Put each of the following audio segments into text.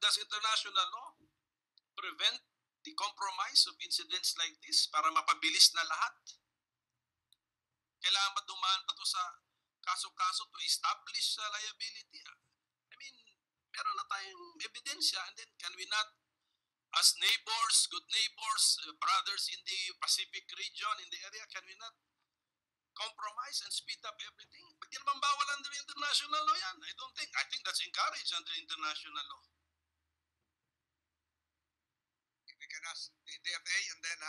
does international law prevent the compromise of incidents like this para mapabilis na lahat? Kailangan ba dumaan pa to sa kaso-kaso to establish liability? I mean, meron na tayong ebidensya, and then can we not, as neighbors, good neighbors, brothers in the Pacific region, in the area, can we not compromise and speed up everything? Hindi naman bawal under international law yan. I think that's encouraged under international law. If we can ask the DFA and then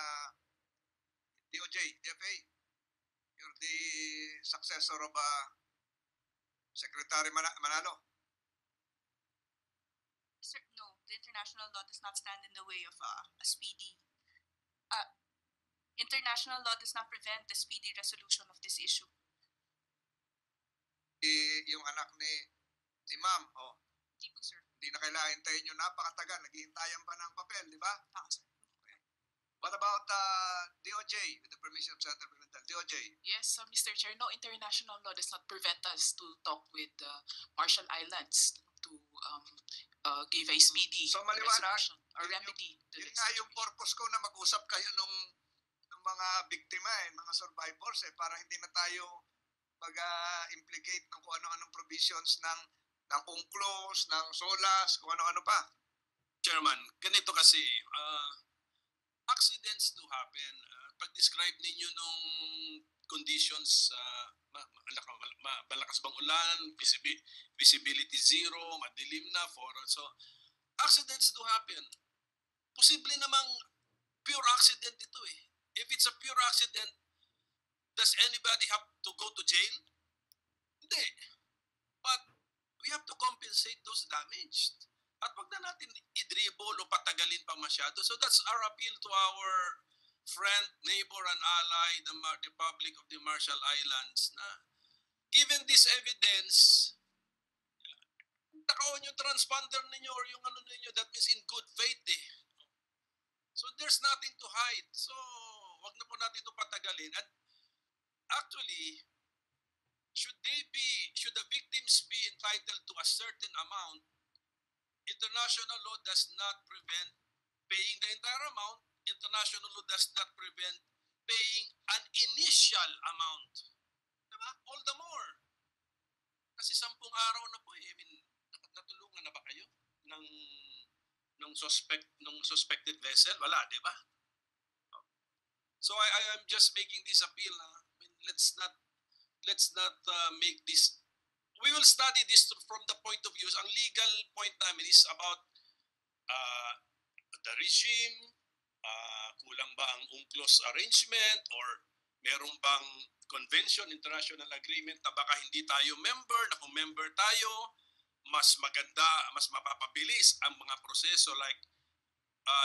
DOJ, DFA, you're the successor of Secretary Manalo. Sir, no, the international law does not stand in the way of a speedy. International law does not prevent the speedy resolution of this issue. Yung anak ni ma'am, Hindi po, sir. hindi na kailangan hintayin yung napakatagal. Naghihintayan pa ng papel, di ba? Sir. Okay. What about DOJ, with the permission of Senator Pimentel? DOJ? Yes, Mr. Chair, no, international law does not prevent us to talk with Marshall Islands to give a speedy So maliwanag, resolution or remedy. to Yun this nga yung situation. purpose ko na mag-usap kayo nung mga biktima, mga survivors, para hindi na tayo mag-implicate ng kung ano-anong provisions ng UNCLOS, ng SOLAS, kung ano-ano pa. Chairman, ganito kasi, accidents do happen. Pag-describe ninyo nung conditions, malakas bang ulan, visibility zero, madilim na, so accidents do happen. Posible namang pure accident ito eh. If it's a pure accident, does anybody have to go to jail? Hindi. But we have to compensate those damaged. At wag na natin i-dribble o patagalin pa masyado. So that's our appeal to our friend, neighbor, and ally, the Republic of the Marshall Islands, na given this evidence, nakaon yung transponder ninyo or yung ano ninyo, that means in good faith eh. So there's nothing to hide. So wag na po natin ito patagalin. And actually, should the victims be entitled to a certain amount, international law does not prevent paying the entire amount. International law does not prevent paying an initial amount. Diba? All the more. Kasi 10 araw na po eh. I mean, natulungan na ba kayo ng suspected vessel? Wala, di ba? So I am just making this appeal. I mean, let's not make this. We will study this from the point of view. Ang legal point namin is about the regime, kulang ba ang UNCLOS arrangement, or meron bang convention, international agreement na baka hindi tayo member, na kung member tayo, mas maganda, mas mapapabilis ang mga proseso like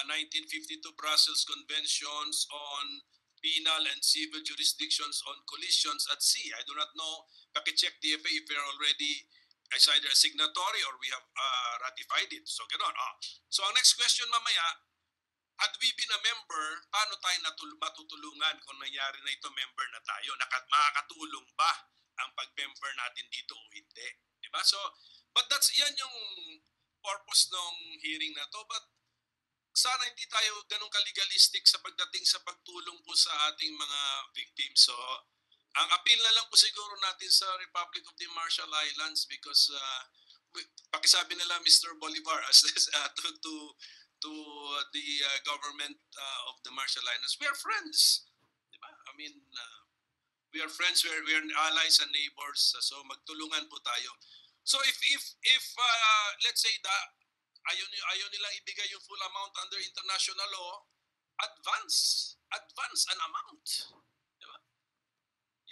1952 Brussels Conventions on penal and civil jurisdictions on collisions at sea. I do not know. Paki-check DFA if we are already as either a signatory or we have ratified it. So, gano'n. So, ang next question mamaya, had we been a member, paano tayo matutulungan kung nangyari na ito, member na tayo? Makakatulong ba ang pag-member natin dito o hindi? Diba? So, but yan yung purpose ng hearing na to. But sana hindi tayo ganun kalegalistic sa pagdating sa pagtulong po sa ating mga victims. So, ang appeal na lang po siguro natin sa Republic of the Marshall Islands because pakisabi nila Mr. Bolivar as to the government of the Marshall Islands, we are friends. Diba? I mean, we are friends, we are allies and neighbors. So magtulungan po tayo. So if let's say ayaw nilang ibigay yung full amount under international law, advance an amount. Diba?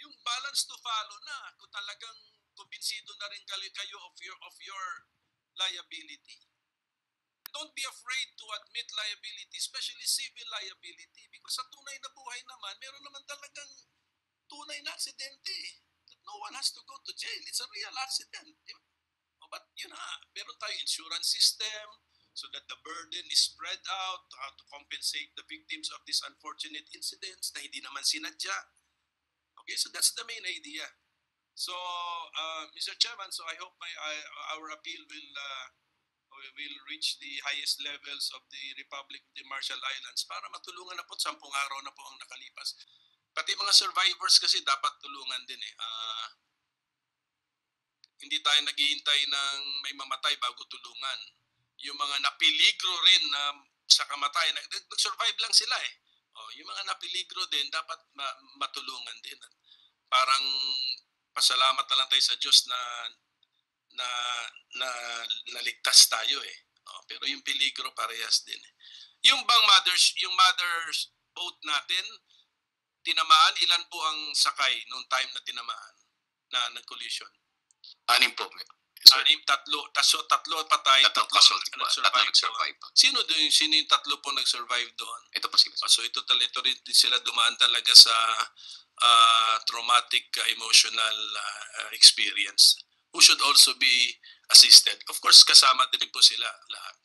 Yung balance to follow na kung talagang kumbinsido na rin kayo of your liability. Don't be afraid to admit liability, especially civil liability, because sa tunay na buhay naman, meron naman talagang tunay na aksidente. That no one has to go to jail. It's a real accident. Diba? But yun meron tayong insurance system so that the burden is spread out to how to compensate the victims of these unfortunate incidents na hindi naman sinadya. Okay, so that's the main idea. So, Mr. Chairman, so I hope our appeal will will reach the highest levels of the Republic of the Marshall Islands para matulungan na po. 10 araw na po ang nakalipas. Pati mga survivors kasi dapat tulungan din eh. Hindi tayo naghihintay ng may mamatay bago tulungan. Yung mga napiligro rin na sa kamatayan, nag-survive lang sila eh. Yung mga napiligro din, dapat matulungan din. Parang pasalamat na lang tayo sa Diyos na naligtas tayo eh. Pero yung peligro parehas din eh. Yung bang mother's boat natin, tinamaan, ilan po ang sakay nung time na tinamaan na nag-collision? 6 po. Sir. 6, tatlo patay, tatlo nag-survive. Sino yung tatlo po nag-survive doon? Ito po sila. So ito rin sila dumaan talaga sa traumatic emotional experience, who should also be assisted. Of course, kasama din po sila lahat.